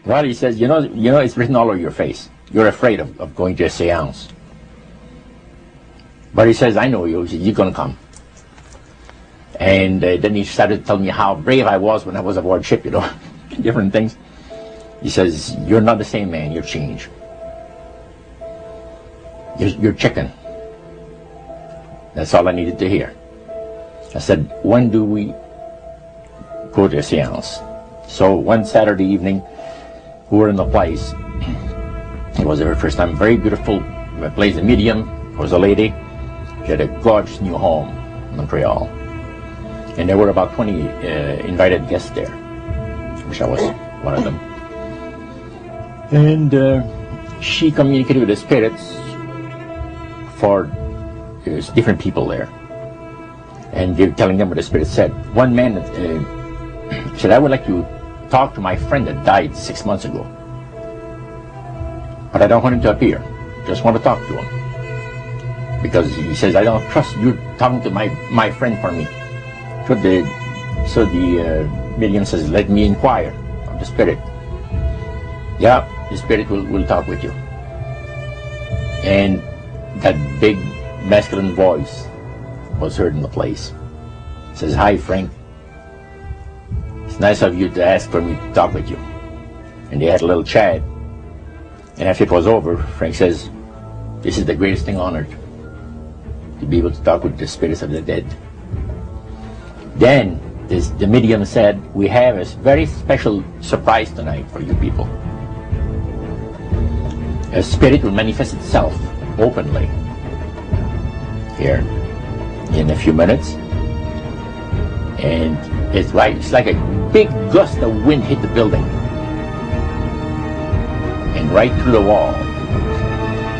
Well, he says, you know, it's written all over your face. You're afraid of going to a seance. But he says, I know you. He says, you're going to come. And then he started telling me how brave I was when I was aboard ship, you know, different things. He says, you're not the same man, you're changed. You're chicken. That's all I needed to hear. I said, when do we go to a seance? So one Saturday evening, we were in the place. It was her first time. Very beautiful place. The medium was a lady. She had a gorgeous new home in Montreal. And there were about 20 invited guests there, which I was one of them. And she communicated with the spirits for different people there. And they were telling them what the spirit said. One man said, I would like to talk to my friend that died 6 months ago. But I don't want him to appear. Just want to talk to him. Because he says, I don't trust you talking to my friend for me. So the medium says, let me inquire of the spirit. Yeah, the spirit will talk with you. And that big masculine voice was heard in the place. It says, hi Frank. It's nice of you to ask for me to talk with you. And they had a little chat. And after it was over, Frank says, this is the greatest thing on earth, to be able to talk with the spirits of the dead. Then the medium said, we have a very special surprise tonight for you people. A spirit will manifest itself openly here in a few minutes. And it's like a big gust of wind hit the building. And right through the wall.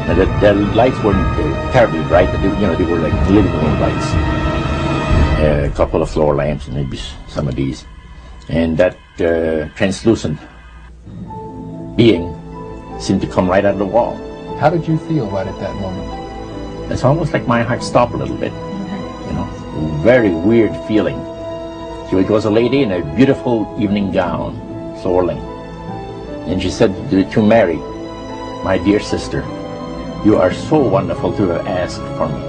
Now the lights weren't terribly bright, but they were like living room lights. A couple of floor lamps, and maybe some of these. And that translucent being seemed to come right out of the wall. How did you feel right at that moment? It's almost like my heart stopped a little bit. You know, very weird feeling. So it was a lady in a beautiful evening gown, swirling. And she said to Mary, my dear sister, you are so wonderful to have asked for me.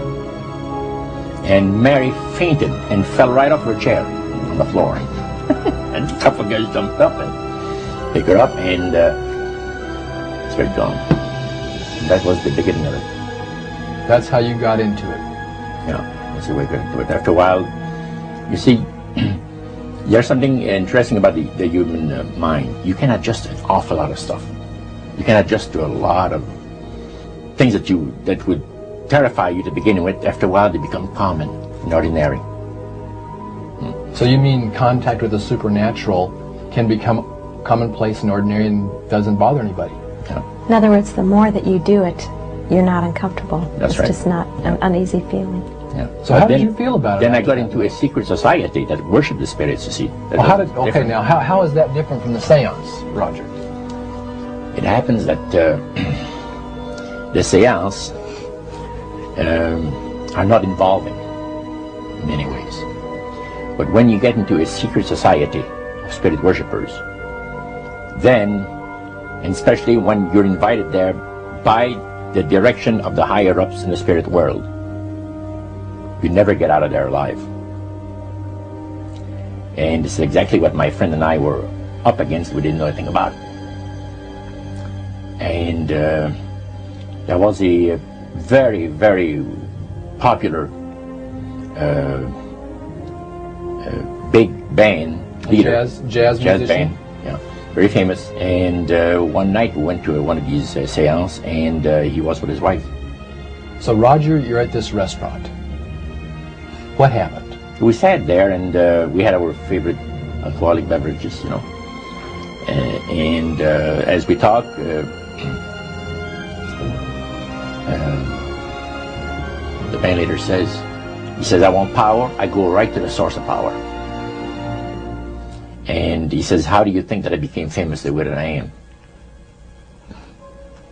And Mary fainted and fell right off her chair on the floor. And a couple of guys jumped up and picked her up, and it's very gone. And that was the beginning of it. That's how you got into it. Yeah, that's the way I got into it. After a while, you see, there's something interesting about the human mind. You can adjust to an awful lot of stuff. You can adjust to a lot of things that would terrify you to begin with. After a while, they become common and ordinary. So you mean contact with the supernatural can become commonplace and ordinary and doesn't bother anybody? Yeah. In other words, the more that you do it, you're not uncomfortable. That's it's right. just not an uneasy feeling. Yeah. So how did you feel about it? Then I got into a secret society that worshipped the spirits, you see. Okay, now how is that different from the seance, Roger? It happens that the seance are not involving in many ways. But when you get into a secret society of spirit worshippers, then, and especially when you're invited there by the direction of the higher-ups in the spirit world, you never get out of there alive. And this is exactly what my friend and I were up against. We didn't know anything about. And there was a very, very popular big band leader. Jazz musician? Band, yeah, very famous. And one night we went to one of these seances, and he was with his wife. So Roger, you're at this restaurant. What happened? We sat there, and we had our favorite alcoholic beverages, you know. And as we talked, the band leader says, he says, I want power. I go right to the source of power. And he says, how do you think that I became famous the way that I am?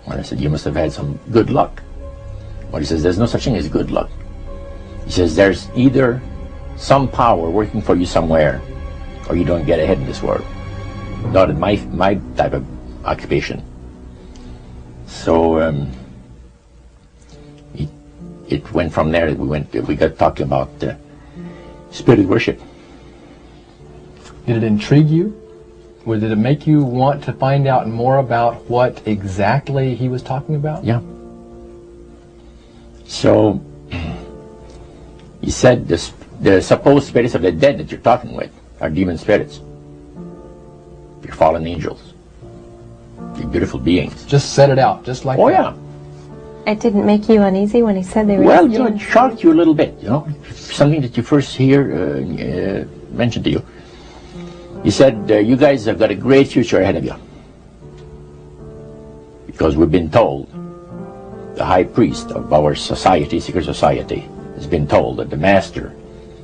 Well, I said, you must have had some good luck. Well, he says, there's no such thing as good luck. He says, there's either some power working for you somewhere, or you don't get ahead in this world. Not in my type occupation. So it went from there. We got talking about spirit worship. Did it intrigue you? Or did it make you want to find out more about what exactly he was talking about? Yeah. So he said the supposed spirits of the dead that you're talking with are demon spirits. They're fallen angels. They're beautiful beings. Just set it out, just like Oh, that. yeah. It didn't make you uneasy when he said they were... Well, you know, it shocked you a little bit, you know, something that you first hear mentioned to you. He said, you guys have got a great future ahead of you. Because we've been told, the high priest of our society, secret society, has been told that the master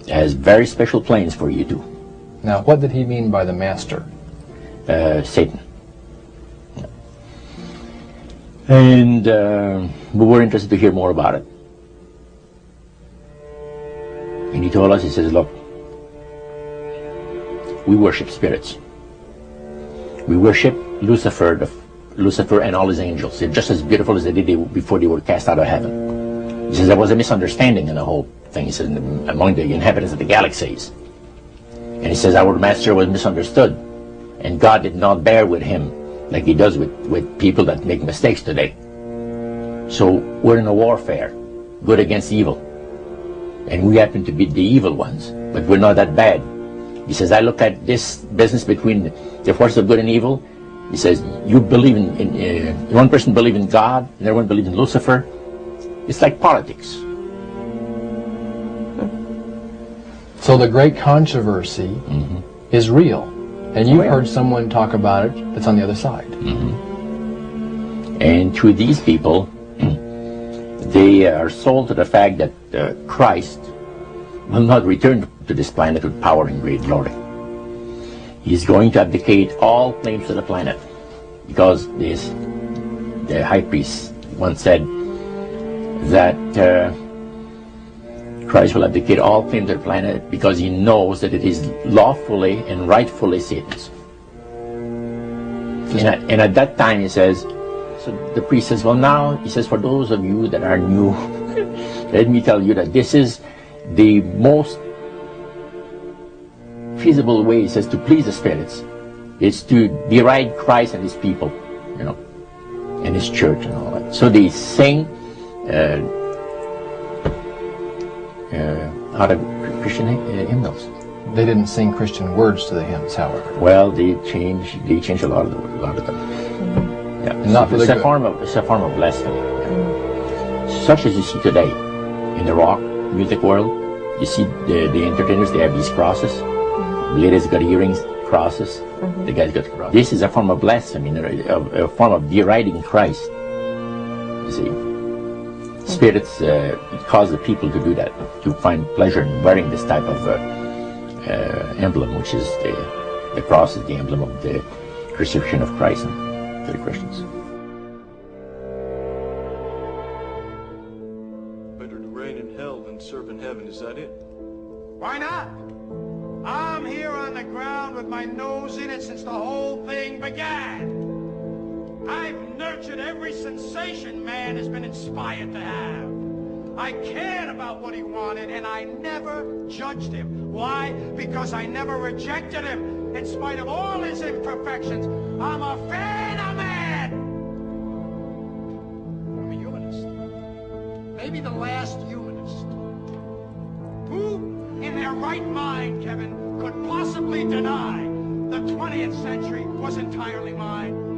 has very special plans for you too. Now, what did he mean by the master? Satan. And we were interested to hear more about it. And he told us, he says, look, we worship spirits. We worship Lucifer and all his angels. They're just as beautiful as they did before they were cast out of heaven. He says there was a misunderstanding in the whole thing. He says among the inhabitants of the galaxies. And he says our master was misunderstood. And God did not bear with him like he does with people that make mistakes today. So we're in a warfare, good against evil. And we happen to be the evil ones, but we're not that bad. He says, I look at this business between the forces of good and evil. He says, you believe in one person believes in God, and everyone believes in Lucifer. It's like politics. So the great controversy is real. And you've heard someone talk about it that's on the other side. And to these people, they are sold to the fact that Christ will not return to this planet with power and great glory. He's going to abdicate all claims to the planet, because the high priest once said that Christ will abdicate all claims to the planet because he knows that it is lawfully and rightfully Satan's. And at that time he says, so the priest says, well now, he says, for those of you that are new, let me tell you that this is the most feasible way, he says, to please the spirits. It's to deride Christ and his people, you know, and his church and all that. So they sing out of Christian hymnals. They didn't sing Christian words to the hymns, however. Well, they changed a lot of them. Yeah, not for it's the a form of blasphemy. Yeah. Such as you see today in the rock music world. You see the entertainers, they have these crosses. The ladies got earrings, crosses. The guys got crosses. This is a form of blasphemy, a form of deriding Christ. You see, spirits cause the people to do that, to find pleasure in wearing this type of emblem, which is the cross is the emblem of the crucifixion of Christ to the Christians. Better to reign in hell than serve in heaven, is that it? Why not? I'm here on the ground with my nose in it since the whole thing began. I've nurtured every sensation man has been inspired to have. I cared about what he wanted, and I never judged him. Why? Because I never rejected him. In spite of all his imperfections, I'm a fan of man. I'm a humanist. Maybe the last humanist. Who in their right mind, Kevin, could possibly deny the 20th century was entirely mine?